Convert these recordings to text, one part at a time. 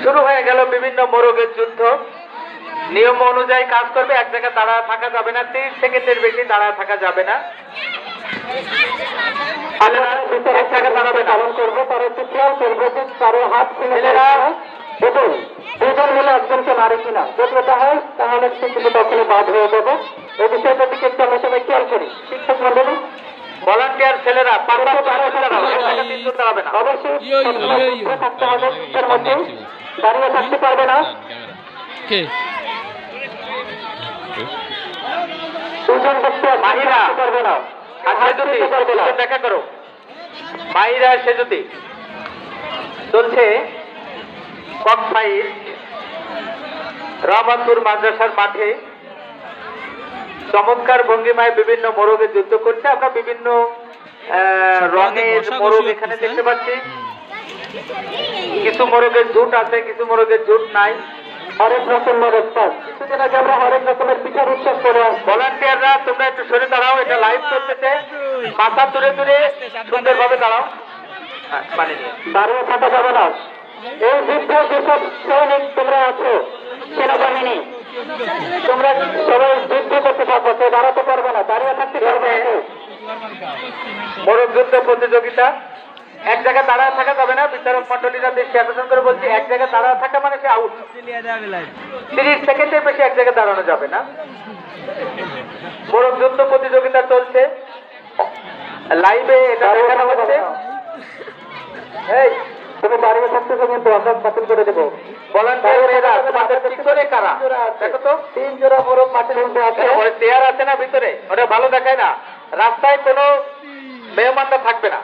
শুরু হয়ে গেল বিভিন্ন মোরগের যুদ্ধ। নিয়ম অনুযায়ী কাজ করবে, এক জায়গায় দাঁড়া থাকা যাবে না, 30 সেকেন্ডের বেশি দাঁড়া থাকা যাবে না। এক জায়গায় দাঁড়াবে, পালন করবো, তারা একটু খেয়াল করবো যে কারো হাত ছেলেরা এবং দুজন মিলে একজনকে মারে কিনা। যদি এটা হয় তাহলে কিন্তু তখন বাদ হয়ে যাবে। এই বিষয়টার দিকে একটু আমরা সবাই খেয়াল করি। শিক্ষক মন্ডলী, ভলান্টিয়ার ছেলেরা দাঁড়াবে না, অবশ্যই থাকতে হবে, এর মধ্যে দাঁড়িয়ে থাকতে পারবে না। দুজন ব্যক্তি মাহিরা পারবে না, দেখা করো মাহিরা সেজুতি। চলছে কক ফাইট রহমতপুর মাদ্রাসার মাঠে। চমৎকার ভঙ্গিমায় বিভিন্ন মোরগের যুদ্ধ করছে। আমরা বিভিন্ন রঙের মোরগ এখানে দেখতে পাচ্ছি। কিছু মোরগের ঝুট আছে, কিছু মোরগের ঝুট নাই। হরেক রকম মোরগ পাস। কিছুদিন আগে আমরা হরেক রকমের পিঠার উৎসব করে আসছি। ভলান্টিয়াররা তোমরা একটু সরে দাঁড়াও, এটা লাইভ চলতেছে। মাথা দূরে দূরে সুন্দরভাবে দাঁড়াও, দাঁড়িয়ে থাকা যাবে না। এই যুদ্ধে যেসব সৈনিক তোমরা আছো, সেনাবাহিনী, তোমরা সবাই যুদ্ধ করতে থাকবো, সে দাঁড়াতে পারবে না, দাঁড়িয়ে থাকতে পারবে। মোরগ যুদ্ধ প্রতিযোগিতা, এক জায়গায় দাঁড়ায় থাকা যাবে না। বিচারক মন্ডলীরা বেশি আকর্ষণ করে বলছি, এক জায়গায় দাঁড়ায় থাকা মানে সে আউট। 30 সেকেন্ডের বেশি এক জায়গায় দাঁড়ানো যাবে না। মোরগ যুদ্ধ প্রতিযোগিতা চলছে লাইভে, এটা দেখানো হচ্ছে। এই তুমি দাঁড়িয়ে থাকতেছো কিন্তু আমরা বাতিল করে দেবো। পিছনে কারা দেখো তো, 3 জোড়া মোরগ মাঠের মধ্যে আছে। চেয়ার আছে না ভিতরে, ওটা ভালো দেখায় না। রাস্তায় কোনো মেহমানরা থাকবে না।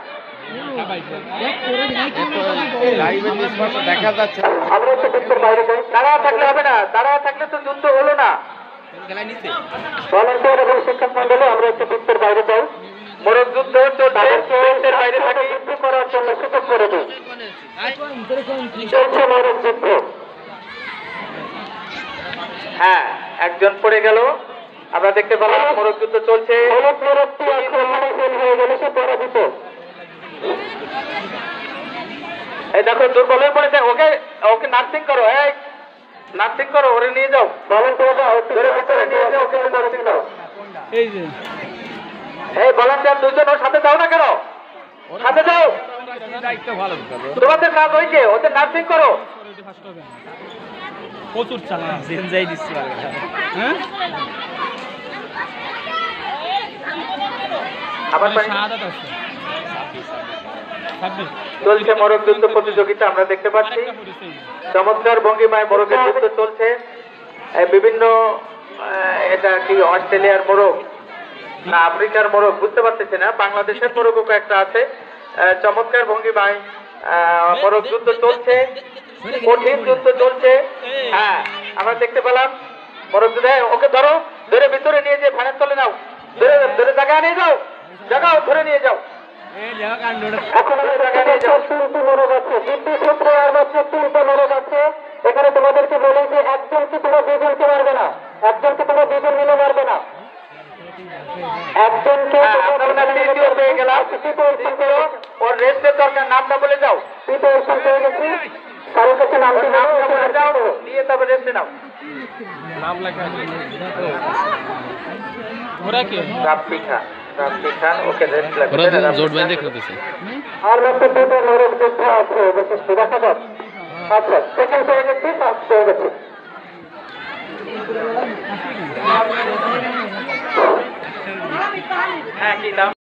দেখা যাচ্ছে আমরা একটু পিছনের বাইরে যাই। দাঁড়া থাকলে হবে না, দাঁড়া থাকলে তো যুদ্ধ হলো না। ভলান্টিয়ার এবং শিক্ষক মন্ডলী আমরা একটু পিছনের বাইরে যাই। মোরগ যুদ্ধ চলছে, বাইরে থাকে যুদ্ধ করার জন্য সুযোগ করে দিই। চলছে মোরগ যুদ্ধ। হ্যাঁ, একজন পড়ে গেল, আমরা দেখতে পেলাম। মোরগ যুদ্ধ চলছে। হয়ে গেল, সে পরাজিত। এই দেখো দুর্বল হয়ে পড়েছে, ওকে ওকে নার্সিং করো। এই নার্সিং করো, ওরে নিয়ে যাও, ভিতরে নিয়ে যাও, ওকে নার্সিং দাও। এই ভলান্টিয়ার দুজন ওর সাথে যাও না কেন, সাথে যাও, তোমাদের কাজ হয়েছে, ওদের নার্সিং করো। প্রচুর চালা যাই দিচ্ছি। আবার চলছে মোরগ যুদ্ধ প্রতিযোগিতা, আমরা দেখতে পাচ্ছি। চমৎকার ভঙ্গিমায় মোরগের যুদ্ধ চলছে। বিভিন্ন এটা কি অস্ট্রেলিয়ার মোরগ না আফ্রিকার মোরগ বুঝতে পারতেছি না, বাংলাদেশের মোরগও একটা আছে। চমৎকার ভঙ্গিমায় মোরগ যুদ্ধ চলছে, কঠিন যুদ্ধ চলছে। হ্যাঁ, আমরা দেখতে পেলাম মোরগ যুদ্ধ। ওকে ধরো, ধরে ভিতরে নিয়ে যে ফ্যানের তলে নাও, ধরে ধরে জায়গায় নিয়ে যাও, জায়গাও ধরে নিয়ে যাও। এখানে তোমাদেরকে বলে যে একজনকে তোমরা 2 জনকে মারবে না, একজনকে তোমরা 2 জন মিলে মারবে না। একজনকে পেয়ে গেলাম, ওর রেস্টের দরকার, নামটা বলে যাও। প্রিপারেশন পেয়ে গেছি, কারোর কাছে নামটি বলে যাও, দিয়ে তবে রেস্টে নাও। নাম লেখা ওরা কি রাপ্পিখা, রাপ্পিখা, ওকে রেস্ট লাগবে। ওরা জোট বাইন্ধে খেলতেছে। আর মাত্র 2টা মোরগ যুদ্ধ আছে, বিশেষ দেখা যাক। আচ্ছা, সেকেন্ড হয়ে গেছে, ফার্স্ট হয়ে গেছে। হ্যাঁ, কি নাম?